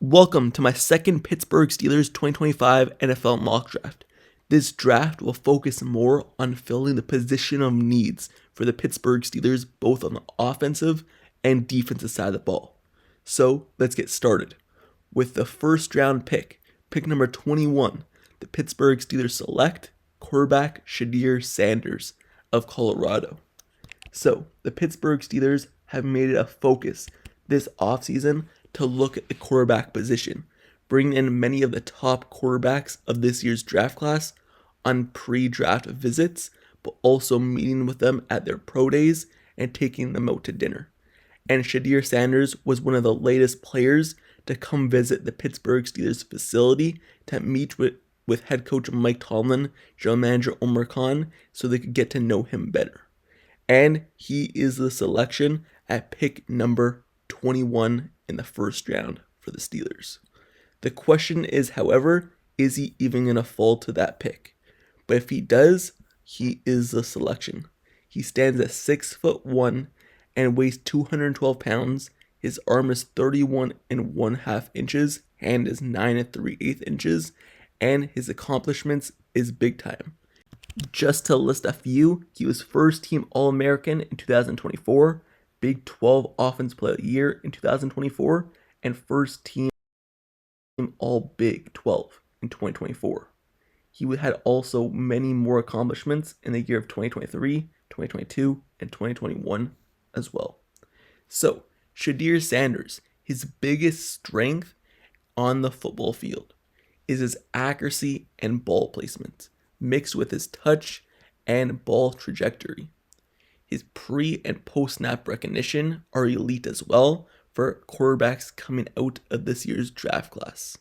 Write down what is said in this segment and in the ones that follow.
Welcome to my second Pittsburgh Steelers 2025 NFL mock draft. This draft will focus more on filling the position of needs for the Pittsburgh Steelers both on the offensive and defensive side of the ball. So let's get started. With the first round pick number 21, the Pittsburgh Steelers select quarterback Shedeur Sanders of Colorado. So the Pittsburgh Steelers have made it a focus this offseason to look at the quarterback position, bringing in many of the top quarterbacks of this year's draft class on pre-draft visits, but also meeting with them at their pro days and taking them out to dinner. And Shedeur Sanders was one of the latest players to come visit the Pittsburgh Steelers facility to meet with head coach Mike Tomlin, general manager Omar Khan, so they could get to know him better. And he is the selection at pick number 21 in the first round for the Steelers. The question is, however, is he even going to fall to that pick? But if he does, he is the selection. He stands at 6'1" and weighs 212 pounds. His arm is 31 1/2 inches, hand is 9 3/8 inches, and his accomplishments is big time. Just to list a few, he was first team All-American in 2024, Big 12 Offensive Player of the Year in 2024, and first team All Big 12 in 2024. He had also many more accomplishments in the year of 2023, 2022, and 2021 as well. So, Shedeur Sanders, his biggest strength on the football field is his accuracy and ball placement, mixed with his touch and ball trajectory. His pre- and post-snap recognition are elite as well for quarterbacks coming out of this year's draft class.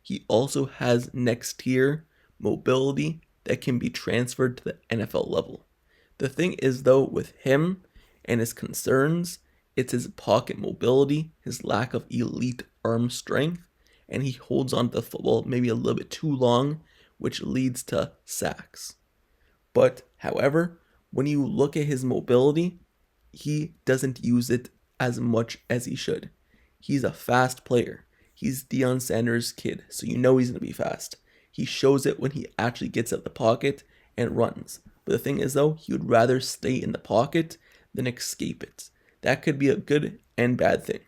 He also has next-tier mobility that can be transferred to the NFL level. The thing is, though, with him and his concerns, it's his pocket mobility, his lack of elite arm strength, and he holds on to the football maybe a little bit too long, which leads to sacks. But, however, when you look at his mobility, he doesn't use it as much as he should. He's a fast player. He's Deion Sanders' kid, so you know he's going to be fast. He shows it when he actually gets out the pocket and runs. But the thing is, though, he would rather stay in the pocket than escape it. That could be a good and bad thing,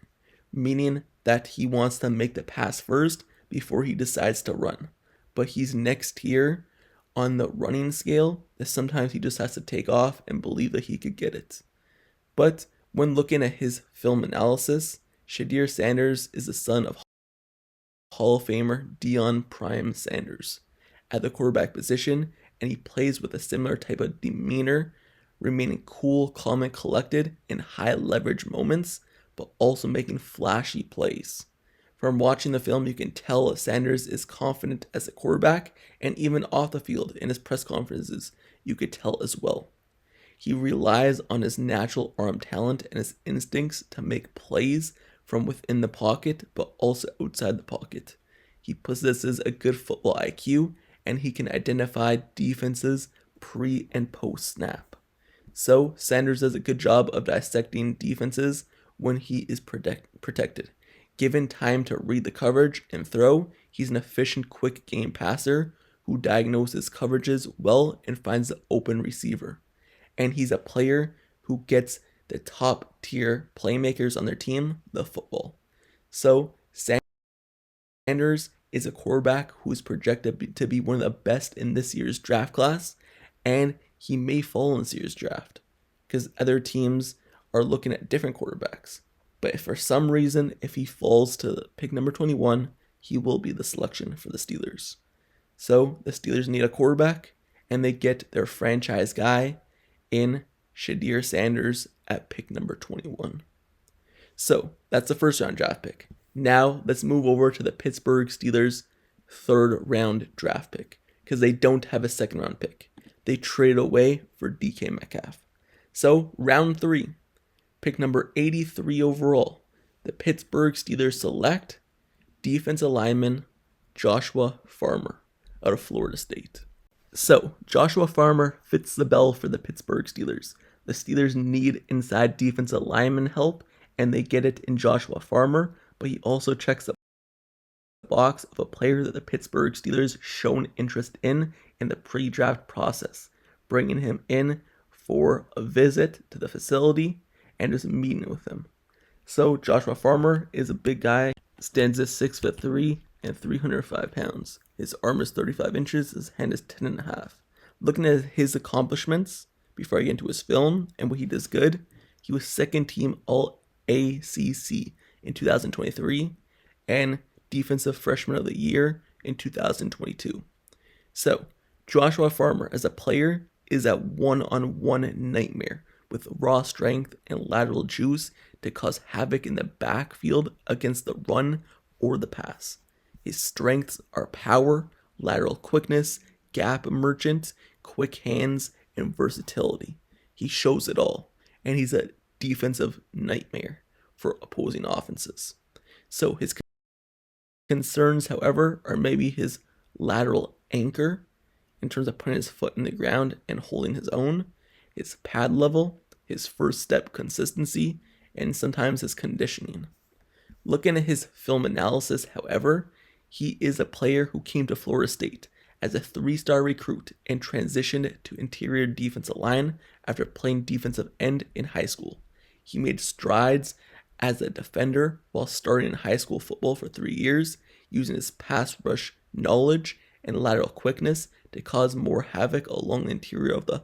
meaning that he wants to make the pass first before he decides to run. But he's next here on the running scale that sometimes he just has to take off and believe that he could get it. But when looking at his film analysis, Shedeur Sanders is the son of Hall of Famer Deion Prime Sanders at the quarterback position, and he plays with a similar type of demeanor, remaining cool, calm, and collected in high leverage moments, but also making flashy plays. From watching the film, you can tell Sanders is confident as a quarterback, and even off the field in his press conferences, you could tell as well. He relies on his natural arm talent and his instincts to make plays from within the pocket, but also outside the pocket. He possesses a good football IQ, and he can identify defenses pre and post snap. So Sanders does a good job of dissecting defenses when he is protected. Given time to read the coverage and throw, he's an efficient, quick game passer who diagnoses coverages well and finds the open receiver. And he's a player who gets the top tier playmakers on their team the football. So Sanders is a quarterback who is projected to be one of the best in this year's draft class, and he may fall in this year's draft because other teams are looking at different quarterbacks. But if for some reason, if he falls to pick number 21, he will be the selection for the Steelers. So the Steelers need a quarterback, and they get their franchise guy in Shedeur Sanders at pick number 21. So that's the first round draft pick. Now let's move over to the Pittsburgh Steelers' third round draft pick, because they don't have a second round pick. They traded away for DK Metcalf. So round 3. Pick number 83 overall, the Pittsburgh Steelers select defensive lineman Joshua Farmer out of Florida State. So, Joshua Farmer fits the bill for the Pittsburgh Steelers. The Steelers need inside defensive lineman help, and they get it in Joshua Farmer, but he also checks the box of a player that the Pittsburgh Steelers shown interest in the pre-draft process, bringing him in for a visit to the facility and just meeting with him. So Joshua Farmer is a big guy, stands at 6'3" and 305 pounds. His arm is 35 inches, his hand is 10.5. Looking at his accomplishments, before I get into his film and what he does good, he was second team All-ACC in 2023 and Defensive Freshman of the Year in 2022. So, Joshua Farmer as a player is a one-on-one nightmare with raw strength and lateral juice to cause havoc in the backfield against the run or the pass. His strengths are power, lateral quickness, gap emergence, quick hands, and versatility. He shows it all, and he's a defensive nightmare for opposing offenses. So his concerns, however, are maybe his lateral anchor in terms of putting his foot in the ground and holding his own, his pad level, his first step consistency, and sometimes his conditioning. Looking at his film analysis, however, he is a player who came to Florida State as a 3-star recruit and transitioned to interior defensive line after playing defensive end in high school. He made strides as a defender while starting in high school football for 3 years, using his pass rush knowledge and lateral quickness to cause more havoc along the interior of the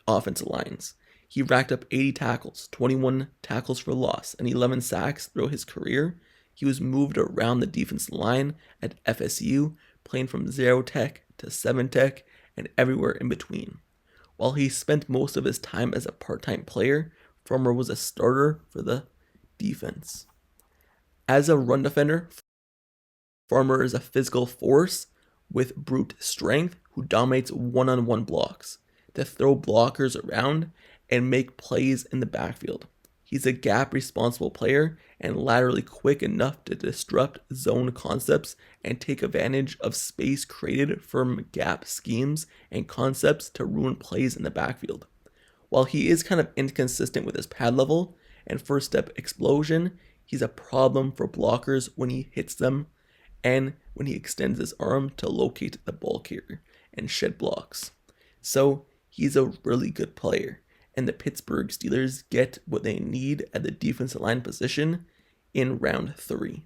offensive lines. He racked up 80 tackles, 21 tackles for loss, and 11 sacks throughout his career. He was moved around the defensive line at FSU, playing from 0 tech to 7 tech and everywhere in between. While he spent most of his time as a part-time player, Farmer was a starter for the defense. As a run defender, Farmer is a physical force with brute strength who dominates one-on-one blocks to throw blockers around and make plays in the backfield. He's a gap-responsible player and laterally quick enough to disrupt zone concepts and take advantage of space created from gap schemes and concepts to ruin plays in the backfield. While he is kind of inconsistent with his pad level and first step explosion, he's a problem for blockers when he hits them and when he extends his arm to locate the ball carrier and shed blocks. So he's a really good player, and the Pittsburgh Steelers get what they need at the defensive line position in round 3.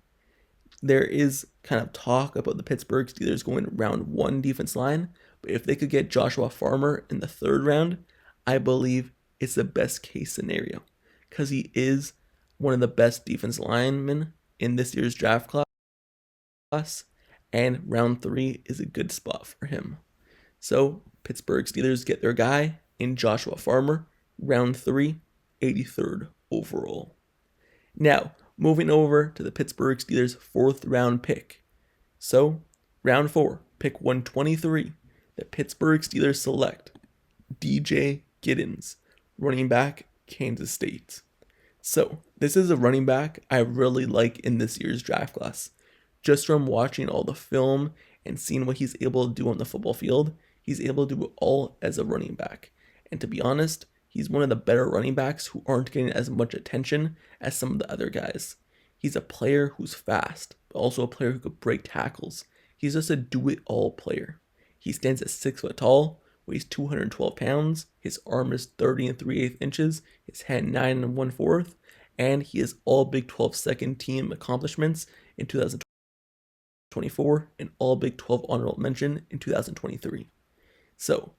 There is kind of talk about the Pittsburgh Steelers going round 1 defense line, but if they could get Joshua Farmer in the 3rd round, I believe it's the best case scenario because he is one of the best defense linemen in this year's draft class, and round 3 is a good spot for him. So Pittsburgh Steelers get their guy in Joshua Farmer, round 3, 83rd overall. Now, moving over to the Pittsburgh Steelers' 4th round pick. So, round 4, pick 123, the Pittsburgh Steelers select DJ Giddens, running back, Kansas State. So, this is a running back I really like in this year's draft class. Just from watching all the film and seeing what he's able to do on the football field, he's able to do it all as a running back. And to be honest, he's one of the better running backs who aren't getting as much attention as some of the other guys. He's a player who's fast, but also a player who could break tackles. He's just a do-it-all player. He stands at 6 foot tall, weighs 212 pounds, his arm is 30 3/8 inches, his hand 9 1/4, and he has all Big 12 second team accomplishments in 2024 and all Big 12 honorable mention in 2023. So,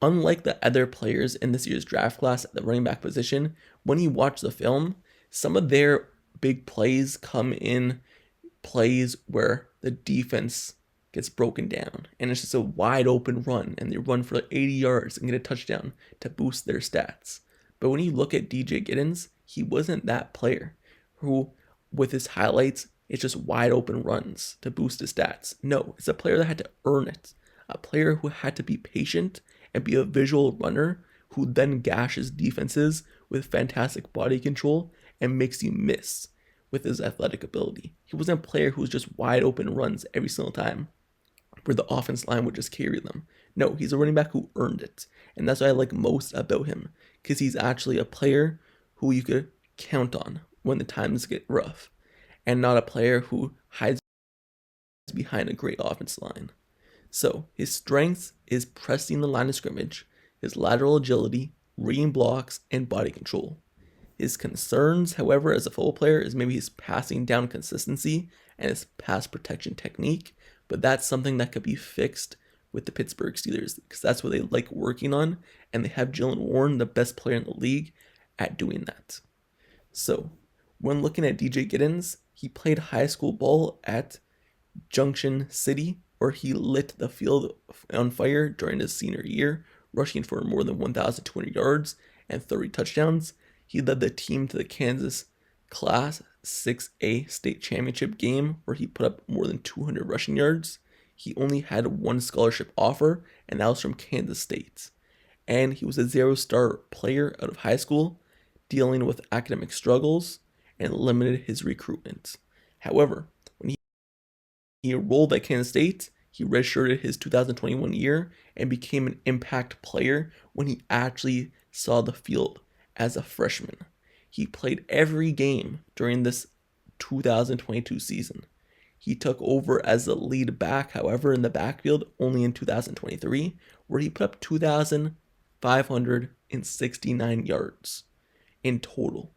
unlike the other players in this year's draft class at the running back position, when you watch the film, some of their big plays come in plays where the defense gets broken down and it's just a wide open run and they run for like 80 yards and get a touchdown to boost their stats. But when you look at DJ Giddens, he wasn't that player who, with his highlights, it's just wide open runs to boost his stats. No, it's a player that had to earn it. A player who had to be patient and be a visual runner who then gashes defenses with fantastic body control and makes you miss with his athletic ability. He wasn't a player who was just wide open runs every single time where the offense line would just carry them. No, he's a running back who earned it. And that's what I like most about him, because he's actually a player who you could count on when the times get rough and not a player who hides behind a great offensive line. So his strengths is pressing the line of scrimmage, his lateral agility, reading blocks, and body control. His concerns, however, as a football player is maybe his passing down consistency and his pass protection technique, but that's something that could be fixed with the Pittsburgh Steelers because that's what they like working on, and they have Jaylen Warren, the best player in the league, at doing that. So when looking at DJ Giddens, he played high school ball at Junction City, where he lit the field on fire during his senior year, rushing for more than 1,200 yards and 30 touchdowns. He led the team to the Kansas Class 6A state championship game, where he put up more than 200 rushing yards. He only had one scholarship offer, and that was from Kansas State. And he was a 0-star player out of high school, dealing with academic struggles and limited his recruitment. However, when he enrolled at Kansas State, he redshirted his 2021 year and became an impact player when he actually saw the field as a freshman. He played every game during this 2022 season. He took over as the lead back, however, in the backfield only in 2023, where he put up 2,569 yards in total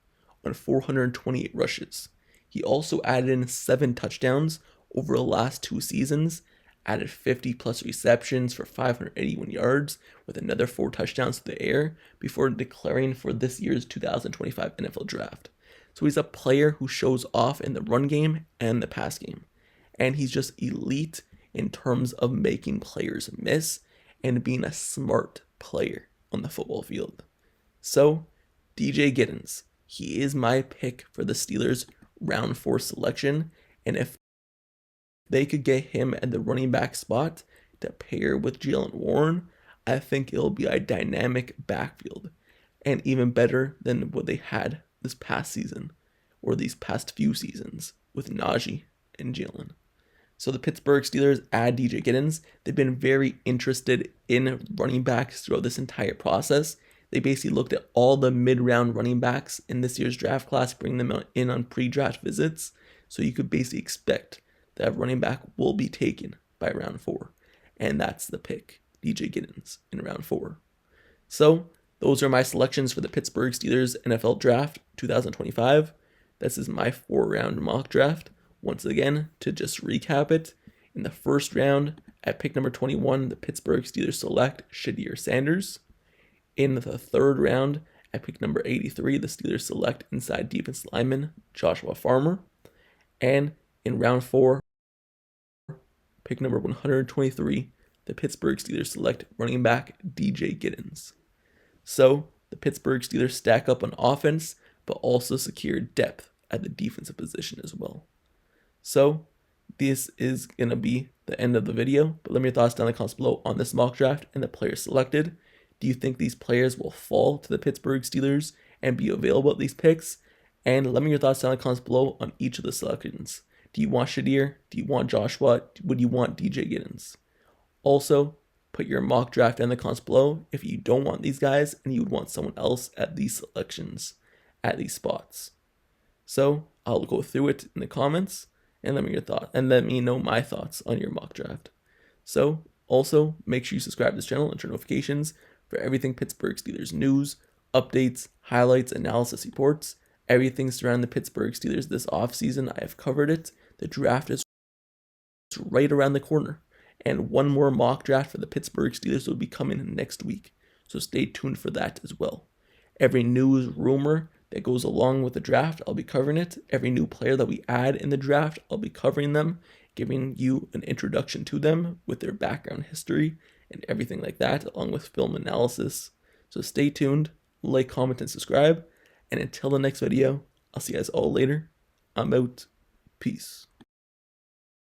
on 428 rushes. He also added in 7 touchdowns over the last 2 seasons, added 50 plus receptions for 581 yards with another 4 touchdowns to the air before declaring for this year's 2025 NFL draft. So he's a player who shows off in the run game and the pass game. And he's just elite in terms of making players miss and being a smart player on the football field. So, DJ Giddens, he is my pick for the Steelers round 4 selection. And if they could get him at the running back spot to pair with Jaylen Warren, I think it'll be a dynamic backfield and even better than what they had this past season or these past few seasons with Najee and Jaylen. So the Pittsburgh Steelers add DJ Giddens. They've been very interested in running backs throughout this entire process. They basically looked at all the mid-round running backs in this year's draft class, bring them in on pre-draft visits. So you could basically expect that running back will be taken by round 4. And that's the pick, DJ Giddens in round 4. So those are my selections for the Pittsburgh Steelers NFL Draft 2025. This is my 4-round mock draft. Once again, to just recap it, in the first round, at pick number 21, the Pittsburgh Steelers select Shedeur Sanders. In the third round, at pick number 83, the Steelers select inside defense lineman Joshua Farmer. And in round 4, pick number 123, the Pittsburgh Steelers select running back DJ Giddens. So, the Pittsburgh Steelers stack up on offense, but also secure depth at the defensive position as well. So, this is going to be the end of the video, but let me know your thoughts down in the comments below on this mock draft and the players selected. Do you think these players will fall to the Pittsburgh Steelers and be available at these picks? And let me know your thoughts down in the comments below on each of the selections. Do you want Shedeur? Do you want Joshua? Would you want DJ Giddens? Also, put your mock draft in the comments below if you don't want these guys and you would want someone else at these selections, at these spots. So, I'll go through it in the comments and let me know my thoughts on your mock draft. So, also, make sure you subscribe to this channel and turn notifications for everything Pittsburgh Steelers news, updates, highlights, analysis reports, everything surrounding the Pittsburgh Steelers this offseason. I have covered it. The draft is right around the corner. And one more mock draft for the Pittsburgh Steelers will be coming next week. So stay tuned for that as well. Every news, rumor that goes along with the draft, I'll be covering it. Every new player that we add in the draft, I'll be covering them, giving you an introduction to them with their background history and everything like that, along with film analysis. So stay tuned, like, comment, and subscribe. And until the next video, I'll see you guys all later. I'm out. Peace.